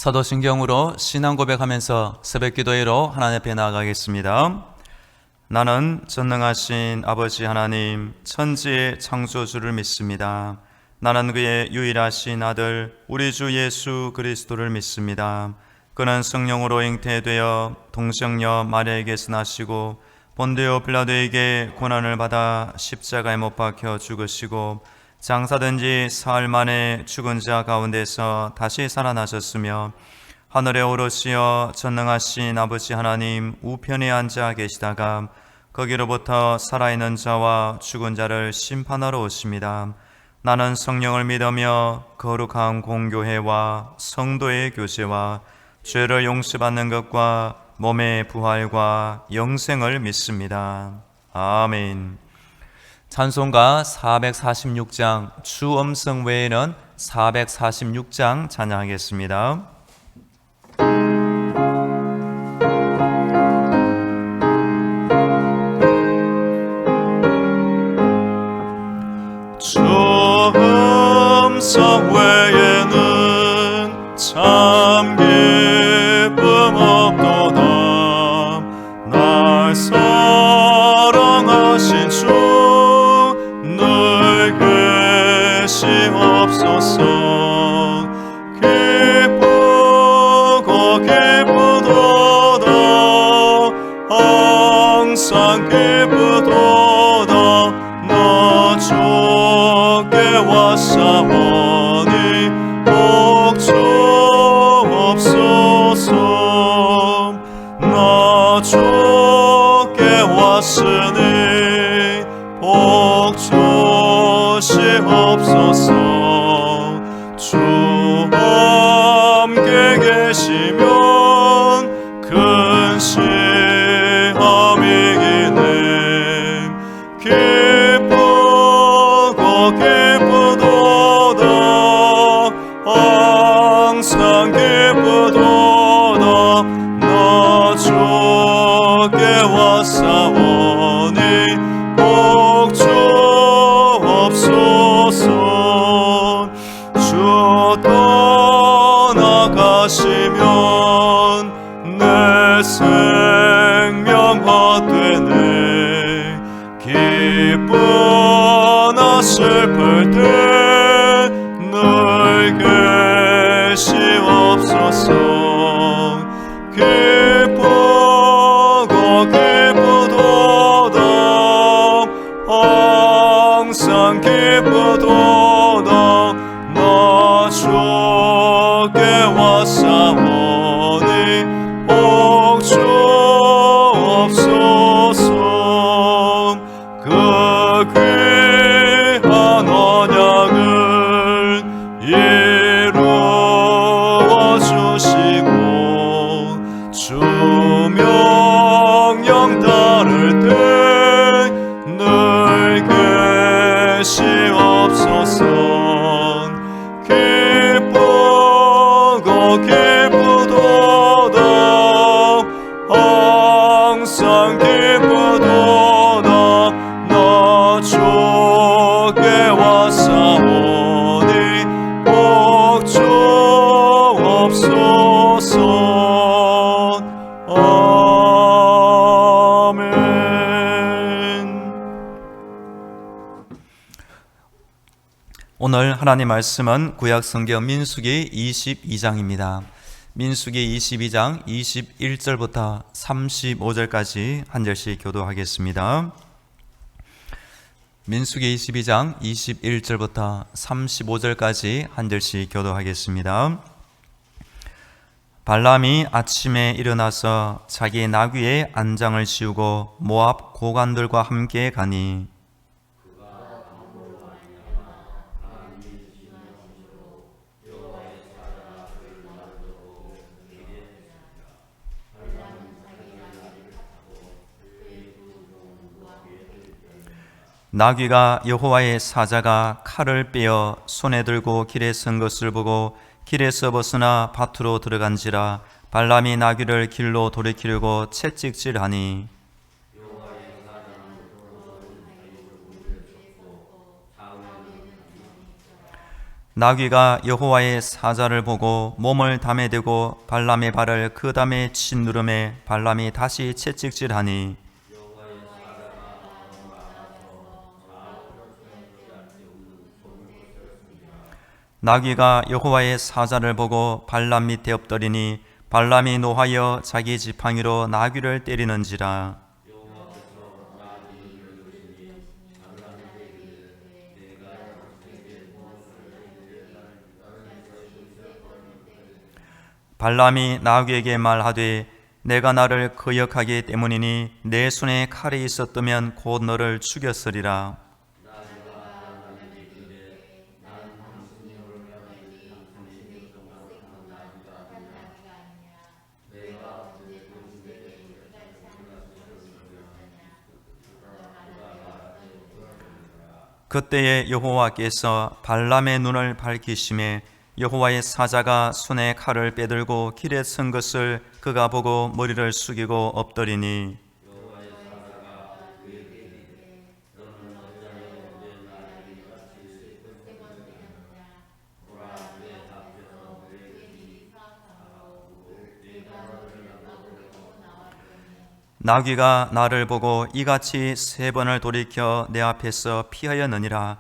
사도신경으로 신앙 고백하면서 새벽기도회로 하나님 앞에 나아가겠습니다. 나는 전능하신 아버지 하나님 천지의 창조주를 믿습니다. 나는 그의 유일하신 아들 우리 주 예수 그리스도를 믿습니다. 그는 성령으로 잉태되어 동정녀 마리아에게서 나시고 본디오 빌라도에게 고난을 받아 십자가에 못 박혀 죽으시고 장사된 지 사흘 만에 죽은 자 가운데서 다시 살아나셨으며 하늘에 오르시어 전능하신 아버지 하나님 우편에 앉아 계시다가 거기로부터 살아있는 자와 죽은 자를 심판하러 오십니다. 나는 성령을 믿으며 거룩한 공교회와 성도의 교제와 죄를 용서받는 것과 몸의 부활과 영생을 믿습니다. 아멘. 찬송가 446장 주 음성 외에는 446장 찬양하겠습니다. 주 음성 외에는 참 기쁨 없도다. 날 사랑하신 주 늘 계시옵소서. 기쁘고 기쁘도다. 항상 기쁘도다. 나 주께 왔사오니 복주옵소서. 나 주께 왔으니 복주시옵소서. 주 함께 계시면 근심함이기네. 기쁘고 기쁘도다. 항상 기쁘도다. 나 주께 왔사오니 복주옵소서. 주 떠나가시면 내 생명 헛되네. 기쁘나 슬플 때 늘 계시옵소서. 기쁘고 기쁘도다. 항상 기쁘도다. 나 주께 왔사오니 복주옵소서. 그 귀한 언약을 이루어 주시고 주 명령 따를 때 늘 계시옵소서. 기쁘고 기쁘도다. 항상 기쁘도다. 나 주께 왔사오니 복주옵소서. 오늘 하나님 말씀은 구약 성경 민수기 22장입니다. 민수기 22장 21절부터 35절까지 한 절씩 교도하겠습니다. 민수기 22장 21절부터 35절까지 한 절씩 교도하겠습니다. 발람이 아침에 일어나서 자기 나귀의 안장을 씌우고 모압 고관들과 함께 가니 나귀가 여호와의 사자가 칼을 빼어 손에 들고 길에 선 것을 보고 길에서 벗어나 밭으로 들어간지라. 발람이 나귀를 길로 돌이키려고 채찍질하니 나귀가 여호와의 사자를 보고 몸을 담에 대고 발람의 발을 그 담에 짓누름에 발람이 다시 채찍질하니 나귀가 여호와의 사자를 보고 발람 밑에 엎드리니 발람이 노하여 자기 지팡이로 나귀를 때리는지라. 발람이 나귀에게 말하되 내가 나를 거역하기 때문이니 내 손에 칼이 있었다면 곧 너를 죽였으리라. 그때에 여호와께서 발람의 눈을 밝히심에 여호와의 사자가 손에 칼을 빼들고 길에 선 것을 그가 보고 머리를 숙이고 엎드리니 나귀가 나를 보고 이같이 3번을 돌이켜 내 앞에서 피하였느니라.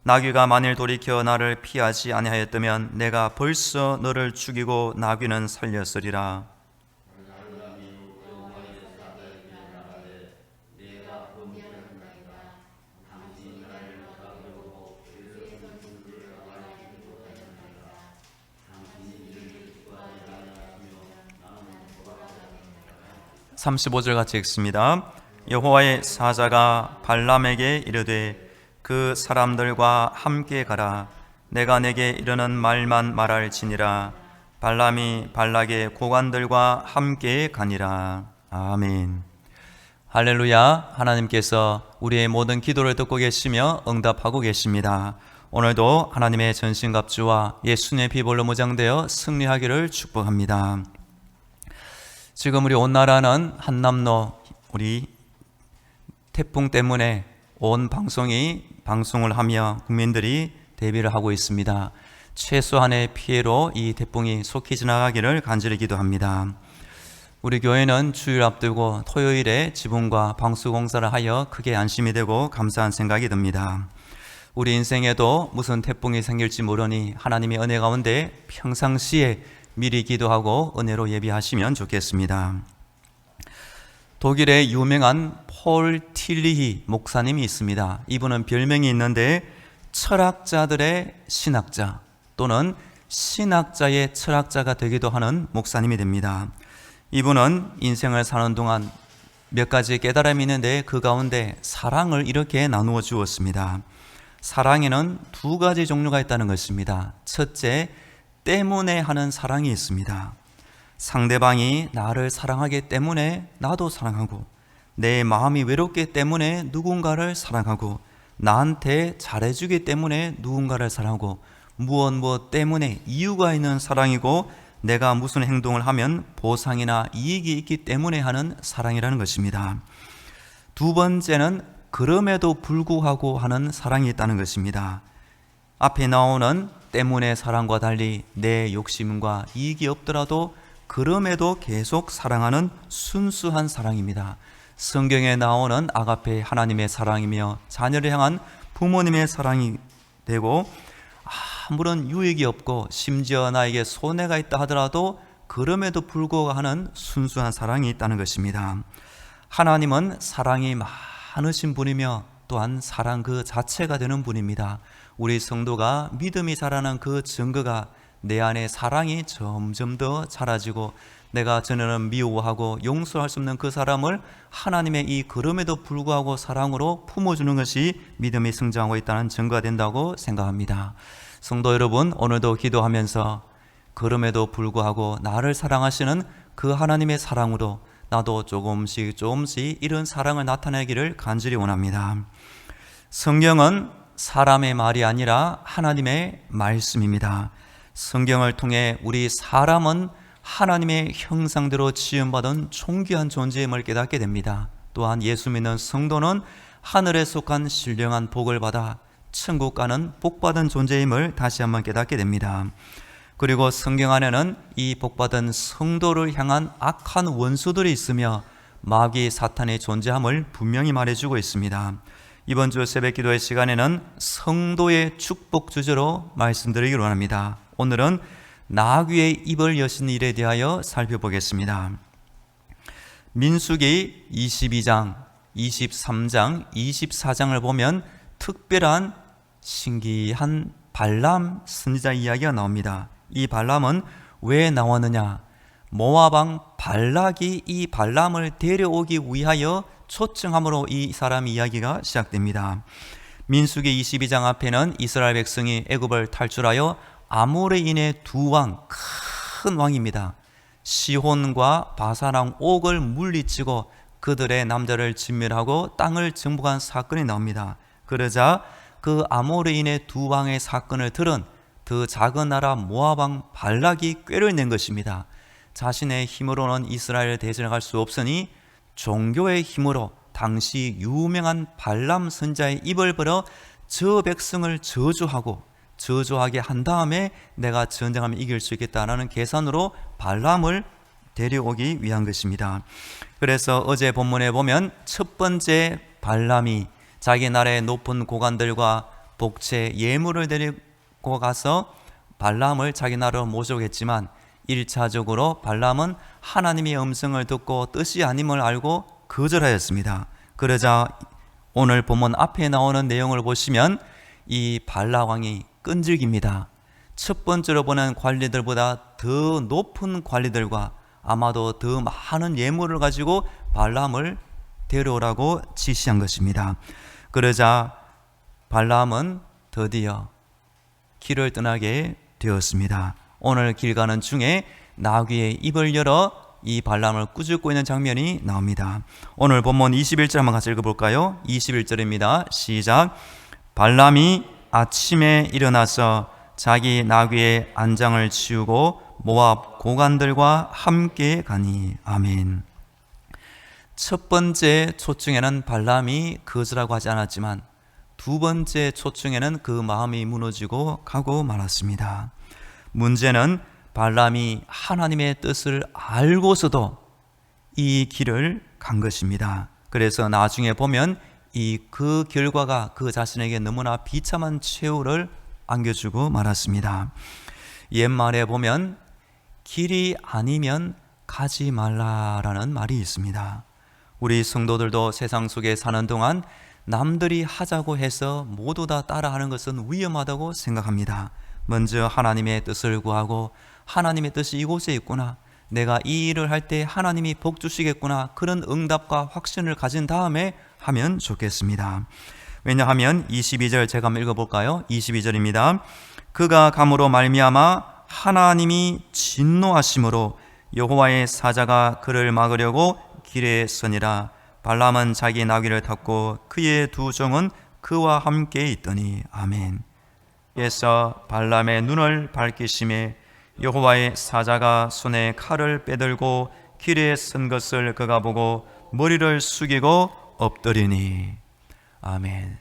나귀가 만일 돌이켜 나를 피하지 아니하였다면 내가 벌써 너를 죽이고 나귀는 살렸으리라. (35절) 같이 읽습니다. 여호와의 사자가 발람에게 이르되 그 사람들과 함께 가라. 내가 내게 이르는 말만 말할지니라. 발람이 발락의 고관들과 함께 가니라. 아멘. 할렐루야. 하나님께서 우리의 모든 기도를 듣고 계시며 응답하고 계십니다. 오늘도 하나님의 전신갑주와 예수님의 피볼로 무장되어 승리하기를 축복합니다. 지금 우리 온 나라는 한남로 우리 태풍 때문에 온 방송을 하며 국민들이 대비를 하고 있습니다. 최소한의 피해로 이 태풍이 속히 지나가기를 간절히 기도합니다. 우리 교회는 주일 앞두고 토요일에 지붕과 방수 공사를 하여 크게 안심이 되고 감사한 생각이 듭니다. 우리 인생에도 무슨 태풍이 생길지 모르니 하나님의 은혜 가운데 평상시에 미리 기도하고 은혜로 예비하시면 좋겠습니다. 독일의 유명한 폴 틸리히 목사님이 있습니다. 이분은 별명이 있는데 철학자들의 신학자 또는 신학자의 철학자가 되기도 하는 목사님이 됩니다. 이분은 인생을 사는 동안 몇 가지 깨달음이 있는데 그 가운데 사랑을 이렇게 나누어 주었습니다. 사랑에는 2가지 종류가 있다는 것입니다. 첫째, 때문에 하는 사랑이 있습니다. 상대방이 나를 사랑하기 때문에 나도 사랑하고, 내 마음이 외롭기 때문에 누군가를 사랑하고, 나한테 잘해주기 때문에 누군가를 사랑하고, 무엇 때문에 이유가 있는 사랑이고, 내가 무슨 행동을 하면 보상이나 이익이 있기 때문에 하는 사랑이라는 것입니다. 2번째는 그럼에도 불구하고 하는 사랑이 있다는 것입니다. 앞에 나오는 때문에 사랑과 달리 내 욕심과 이익이 없더라도 그럼에도 계속 사랑하는 순수한 사랑입니다. 성경에 나오는 아가페 하나님의 사랑이며 자녀를 향한 부모님의 사랑이 되고, 아무런 유익이 없고 심지어 나에게 손해가 있다 하더라도 그럼에도 불구하고 하는 순수한 사랑이 있다는 것입니다. 하나님은 사랑이 많으신 분이며 또한 사랑 그 자체가 되는 분입니다. 우리 성도가 믿음이 자라는 그 증거가 내 안에 사랑이 점점 더 자라지고, 내가 전에는 미워하고 용서할 수 없는 그 사람을 하나님의 이 그럼에도 불구하고 사랑으로 품어주는 것이 믿음이 성장하고 있다는 증거가 된다고 생각합니다. 성도 여러분, 오늘도 기도하면서 그럼에도 불구하고 나를 사랑하시는 그 하나님의 사랑으로 나도 조금씩 이런 사랑을 나타내기를 간절히 원합니다. 성경은 사람의 말이 아니라 하나님의 말씀입니다. 성경을 통해 우리 사람은 하나님의 형상대로 지음받은 존귀한 존재임을 깨닫게 됩니다. 또한 예수 믿는 성도는 하늘에 속한 신령한 복을 받아 천국 가는 복받은 존재임을 다시 한번 깨닫게 됩니다. 그리고 성경 안에는 이 복받은 성도를 향한 악한 원수들이 있으며 마귀 사탄의 존재함을 분명히 말해주고 있습니다. 이번 주 새벽 기도의 시간에는 성도의 축복 주제로 말씀드리기로 합니다. 오늘은 나귀의 입을 여신 일에 대하여 살펴보겠습니다. 민수기 22장, 23장, 24장을 보면 특별한 신기한 발람 선지자 이야기가 나옵니다. 이 발람은 왜 나왔느냐? 모압 왕 발락이 이 발람을 데려오기 위하여 초청함으로 이 사람 이야기가 시작됩니다. 민수기 22장 앞에는 이스라엘 백성이 애굽을 탈출하여 아모레인의 두 왕, 큰 왕입니다. 시혼과 바사랑 옥을 물리치고 그들의 남자를 진멸하고 땅을 정복한 사건이 나옵니다. 그러자 그 아모레인의 두 왕의 사건을 들은 그 작은 나라 모압 왕 발락이 꾀를 낸 것입니다. 자신의 힘으로는 이스라엘을 대적할 수 없으니 종교의 힘으로 당시 유명한 발람 선자의 입을 벌어 저 백성을 저주하게 한 다음에 내가 전쟁하면 이길 수 있겠다라는 계산으로 발람을 데려오기 위한 것입니다. 그래서 어제 본문에 보면 첫 번째 발람이 자기 나라의 높은 고관들과 복채 예물을 데리고 가서 발람을 자기 나라로 모셔오겠지만 1차적으로 발람은 하나님의 음성을 듣고 뜻이 아님을 알고 거절하였습니다. 그러자 오늘 본문 앞에 나오는 내용을 보시면 이 발락 왕이 끈질깁니다. 첫 번째로 보는 관리들보다 더 높은 관리들과 아마도 더 많은 예물을 가지고 발람을 데려오라고 지시한 것입니다. 그러자 발람은 드디어 길을 떠나게 되었습니다. 오늘 길 가는 중에 나귀의 입을 열어 이 발람을 꾸짖고 있는 장면이 나옵니다. 오늘 본문 21절 한번 같이 읽어볼까요? 21절입니다. 시작. 발람이 아침에 일어나서 자기 나귀의 안장을 치우고 모압 고관들과 함께 가니. 아멘. 첫 번째 초청에는 발람이 거절하고 하지 않았지만 두 번째 초청에는 그 마음이 무너지고 가고 말았습니다. 문제는 발람이 하나님의 뜻을 알고서도 이 길을 간 것입니다. 그래서 나중에 보면 그 결과가 그 자신에게 너무나 비참한 최후를 안겨주고 말았습니다. 옛말에 보면 길이 아니면 가지 말라라는 말이 있습니다. 우리 성도들도 세상 속에 사는 동안 남들이 하자고 해서 모두 다 따라하는 것은 위험하다고 생각합니다. 먼저 하나님의 뜻을 구하고 하나님의 뜻이 이곳에 있구나, 내가 이 일을 할 때 하나님이 복 주시겠구나, 그런 응답과 확신을 가진 다음에 하면 좋겠습니다. 왜냐하면 22절 제가 한번 읽어볼까요? 22절입니다. 그가 감으로 말미암아 하나님이 진노하심으로 여호와의 사자가 그를 막으려고 길에 서니라. 발람은 자기 나귀를 탔고 그의 두 종은 그와 함께 있더니. 아멘. 그래서 발람의 눈을 밝히심에 여호와의 사자가 손에 칼을 빼들고 길에 선 것을 그가 보고 머리를 숙이고 엎드리니. 아멘.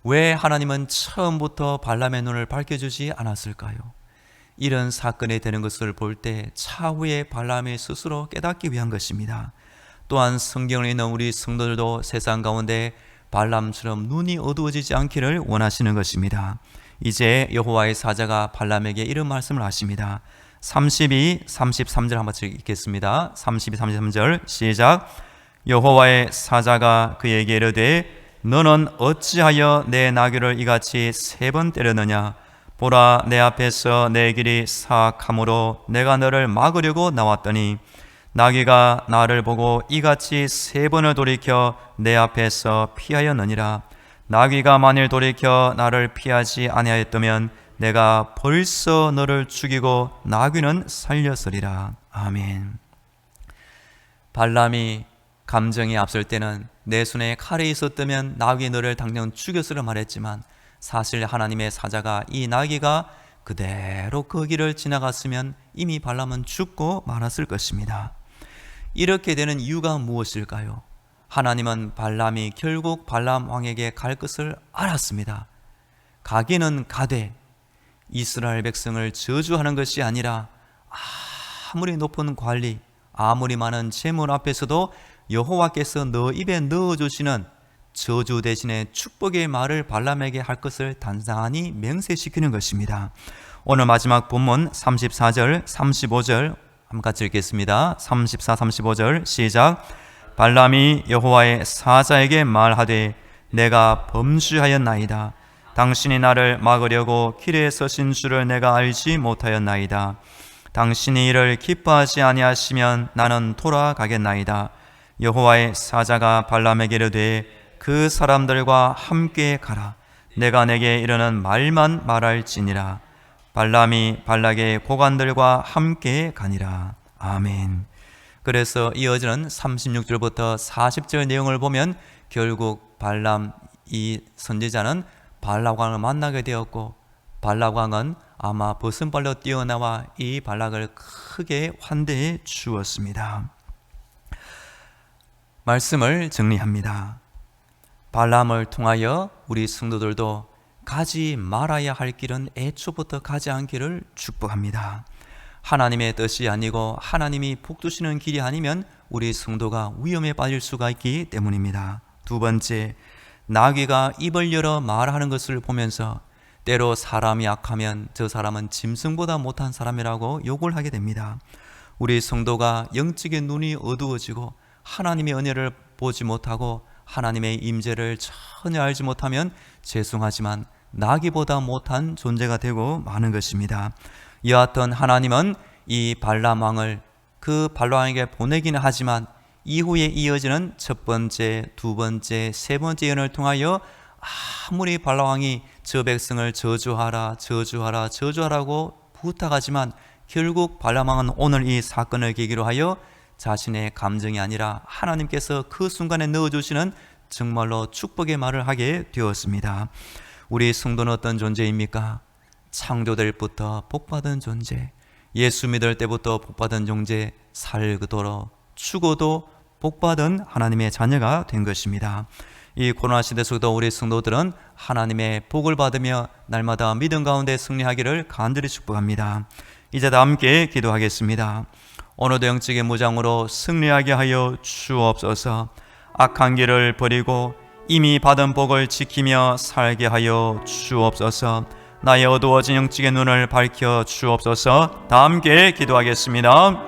왜 하나님은 처음부터 발람의 눈을 밝혀주지 않았을까요? 이런 사건이 되는 것을 볼 때 차후에 발람이 스스로 깨닫기 위한 것입니다. 또한 성경을 읽는 우리 성도들도 세상 가운데 발람처럼 눈이 어두워지지 않기를 원하시는 것입니다. 이제 여호와의 사자가 발람에게 이런 말씀을 하십니다. 32, 33절 한번 읽겠습니다. 32, 33절 시작. 여호와의 사자가 그에게 이르되 너는 어찌하여 내 나귀를 이같이 3번 때렸느냐? 보라, 내 앞에서 내 길이 사악함으로 내가 너를 막으려고 나왔더니 나귀가 나를 보고 이같이 3번을 돌이켜 내 앞에서 피하였느니라. 나귀가 만일 돌이켜 나를 피하지 아니하였다면 내가 벌써 너를 죽이고 나귀는 살렸으리라. 아멘. 발람이 감정이 앞설 때는 내 손에 칼이 있었다면 나귀 너를 당장 죽였으라 말했지만 사실 하나님의 사자가 이 나귀가 그대로 그 길을 지나갔으면 이미 발람은 죽고 말았을 것입니다. 이렇게 되는 이유가 무엇일까요? 하나님은 발람이 결국 발람 왕에게 갈 것을 알았습니다. 가기는 가되 이스라엘 백성을 저주하는 것이 아니라 아무리 높은 관리, 아무리 많은 재물 앞에서도 여호와께서 너 입에 넣어주시는 저주 대신에 축복의 말을 발람에게 할 것을 단단히 맹세시키는 것입니다. 오늘 마지막 본문 34절, 35절 한번 같이 읽겠습니다. 34, 35절 시작. 발람이 여호와의 사자에게 말하되 내가 범죄하였나이다. 당신이 나를 막으려고 길에 서신 줄을 내가 알지 못하였나이다. 당신이 이를 기뻐하지 아니하시면 나는 돌아가겠나이다. 여호와의 사자가 발람에게 이르되 그 사람들과 함께 가라. 내가 내게 이르는 말만 말할지니라. 발람이 발락의 고관들과 함께 가니라. 아멘. 그래서 이어지는 36절부터 40절 내용을 보면 결국 발람 이 선지자는 발락 왕을 만나게 되었고, 발락 왕은 아마 벗은발로 뛰어나와 이 발락을 크게 환대해 주었습니다. 말씀을 정리합니다. 발람을 통하여 우리 성도들도 가지 말아야 할 길은 애초부터 가지 않기를 축복합니다. 하나님의 뜻이 아니고 하나님이 복 주시는 길이 아니면 우리 성도가 위험에 빠질 수가 있기 때문입니다. 두 번째, 나귀가 입을 열어 말하는 것을 보면서 때로 사람이 악하면 저 사람은 짐승보다 못한 사람이라고 욕을 하게 됩니다. 우리 성도가 영적인 눈이 어두워지고 하나님의 은혜를 보지 못하고 하나님의 임재를 전혀 알지 못하면 죄송하지만 나귀보다 못한 존재가 되고 마는 것입니다. 여하튼 하나님은 이 발람 왕을 그 발람 왕에게 보내기는 하지만 이후에 이어지는 첫 번째, 두 번째, 세 번째 예언을 통하여 아무리 발람 왕이 저 백성을 저주하라, 저주하라, 저주하라고 부탁하지만 결국 발람 왕은 오늘 이 사건을 계기로 하여 자신의 감정이 아니라 하나님께서 그 순간에 넣어주시는 정말로 축복의 말을 하게 되었습니다. 우리 성도는 어떤 존재입니까? 창조될 때부터 복받은 존재, 예수 믿을 때부터 복받은 존재, 살고도 죽어도 복받은 하나님의 자녀가 된 것입니다. 이 코로나 시대 속도 우리 성도들은 하나님의 복을 받으며 날마다 믿음 가운데 승리하기를 간절히 축복합니다. 이제 다 함께 기도하겠습니다. 오늘도 영적인 무장으로 승리하게 하여 주옵소서. 악한 길을 버리고 이미 받은 복을 지키며 살게 하여 주옵소서. 나의 어두워진 영적인 눈을 밝혀 주옵소서. 다 함께 기도하겠습니다.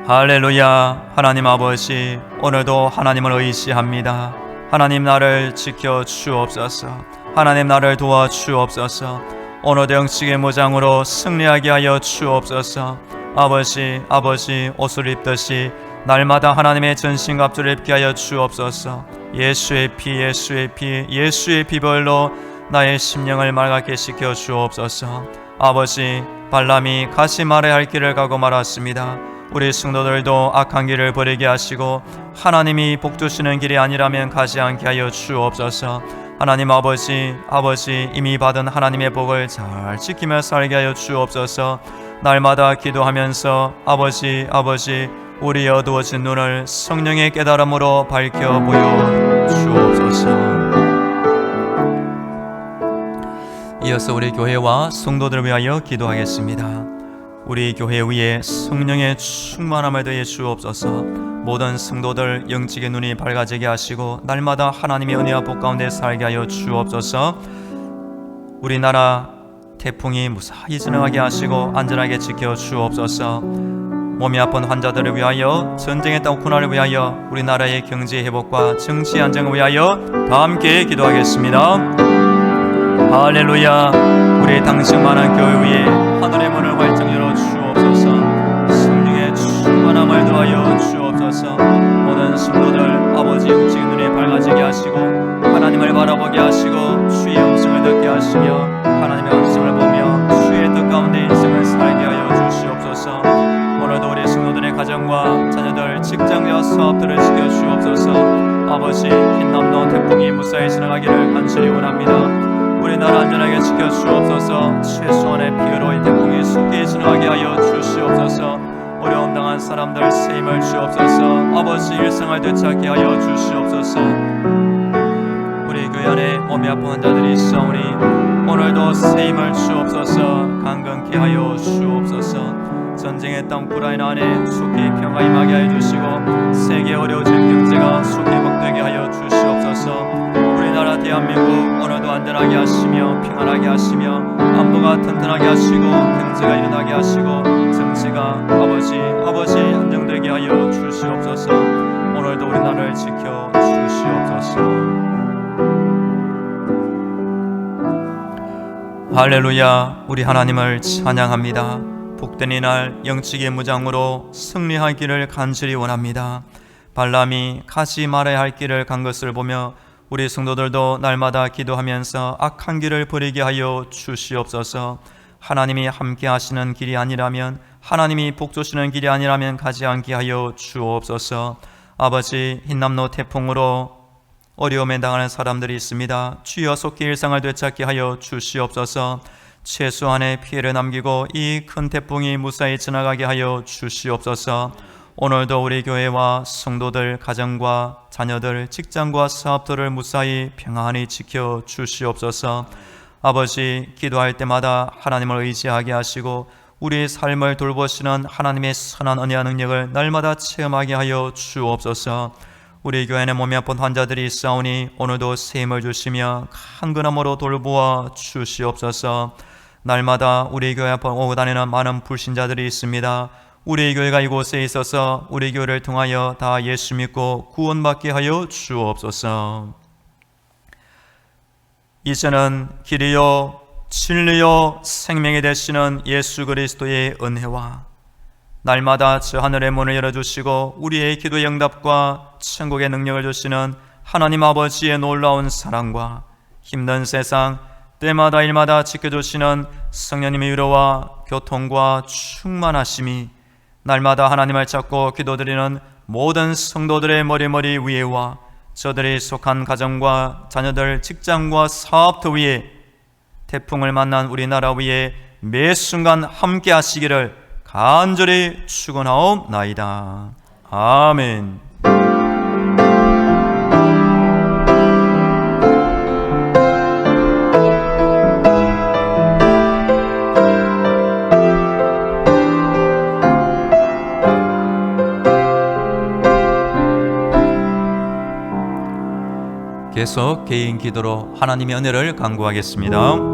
할렐루야. 하나님 아버지, 오늘도 하나님을 의지합니다. 하나님 나를 지켜 주옵소서. 하나님 나를 도와 주옵소서. 오늘도 영적인 무장으로 승리하게 하여 주옵소서. 아버지 옷을 입듯이 날마다 하나님의 전신갑주를 입게 하여 주옵소서. 예수의 피 비벌로 나의 심령을 맑게 시켜 주옵소서. 아버지, 발람이 가지 말아야 할 길을 가고 말았습니다. 우리 성도들도 악한 길을 버리게 하시고 하나님이 복 주시는 길이 아니라면 가지 않게 하여 주옵소서. 하나님 아버지, 이미 받은 하나님의 복을 잘 지키며 살게 하여 주옵소서. 날마다 기도하면서 아버지, 우리 어두워진 눈을 성령의 깨달음으로 밝혀 보여 주옵소서. 이어서 우리 교회와 성도들을 위하여 기도하겠습니다. 우리 교회 위에 성령의 충만함을 더해 주옵소서. 모든 성도들 영적인 눈이 밝아지게 하시고 날마다 하나님의 은혜와 복 가운데 살게 하여 주옵소서. 우리나라 태풍이 무사히 지나가게 하시고 안전하게 지켜 주옵소서. 몸이 아픈 환자들을 위하여, 전쟁에 따온 고난을 위하여, 우리나라의 경제 회복과 정치 안정을 위하여 다 함께 기도하겠습니다. 할렐루야. 우리 당신만한 교회 위에 하늘의 문을 활짝 열어 주옵소서. 성령의 충만함을 더하여 주옵소서. 모든 성도들 아버지 영적인 눈이 밝아지게 하시고 하나님을 바라보게 하시고 주의 음성을 듣게 하시며 하나님의 음성을 보며 주의 뜻 가운데 인생을 살게 하여 주시옵소서. 오늘도 우리 성도들의 가정과 자녀들, 직장과 사업들을 지켜 주옵소서. 아버지, 흰남노 태풍이 무사히 지나가기를 간절히 원합니다. 우리나라 안전하게 지켜 주옵소서. 최소한의 피해로 이 태풍이 쉽게 지나가게 하여 주시옵소서. 어려움 당한 사람들 새 힘을 주옵소서. 아버지 일상을 되찾게 하여 주시옵소서. 우리 교회 안에 몸이 아픈 환자들이 있사오니 오늘도 새 힘을 주옵소서. 강건케 하여 주옵소서. 전쟁의 땅 우크라이나 안에 속히 평화 임하게 하여 주시고 세계 어려워질 경제가 속히 회복되게 하여 주시옵소서. 우리나라 대한민국 오늘도 안전하게 하시며 평안하게 하시며 안보가 튼튼하게 하시고 경제가 일어나게 하시고 정치가 아버지 안정되게 하여 주시옵소서. 오늘도 우리나라를 지켜 주시옵소서. 할렐루야. 우리 하나님을 찬양합니다. 복된 이날 영적인 무장으로 승리하기를 간절히 원합니다. 발람이 가지 말아야 할 길을 간 것을 보며 우리 성도들도 날마다 기도하면서 악한 길을 버리게 하여 주시옵소서. 하나님이 함께 하시는 길이 아니라면, 하나님이 복 주시는 길이 아니라면 가지 않게 하여 주옵소서. 아버지, 흰남노 태풍으로 어려움에 당하는 사람들이 있습니다. 주여 속히 일상을 되찾게 하여 주시옵소서. 최소한의 피해를 남기고 이 큰 태풍이 무사히 지나가게 하여 주시옵소서. 오늘도 우리 교회와 성도들, 가정과 자녀들, 직장과 사업들을 무사히 평안히 지켜 주시옵소서. 아버지, 기도할 때마다 하나님을 의지하게 하시고 우리의 삶을 돌보시는 하나님의 선한 은혜와 능력을 날마다 체험하게 하여 주옵소서. 우리 교회는 몸이 아픈 환자들이 있사오니 오늘도 새 힘을 주시며 간근함으로 돌보아 주시옵소서. 날마다 우리 교회 앞에 오고 다니는 많은 불신자들이 있습니다. 우리 교회가 이곳에 있어서 우리 교회를 통하여 다 예수 믿고 구원받게 하여 주옵소서. 이제는 길이요 진리요 생명이 되시는 예수 그리스도의 은혜와 날마다 저 하늘의 문을 열어주시고 우리의 기도의 응답과 천국의 능력을 주시는 하나님 아버지의 놀라운 사랑과 힘든 세상 때마다 일마다 지켜주시는 성령님의 위로와 교통과 충만하심이 날마다 하나님을 찾고 기도드리는 모든 성도들의 머리 위에와 저들이 속한 가정과 자녀들, 직장과 사업터 위에 태풍을 만난 우리나라 위에 매 순간 함께 하시기를 간절히 축원하옵나이다. 아멘. 계속 개인 기도로 하나님의 은혜를 간구하겠습니다.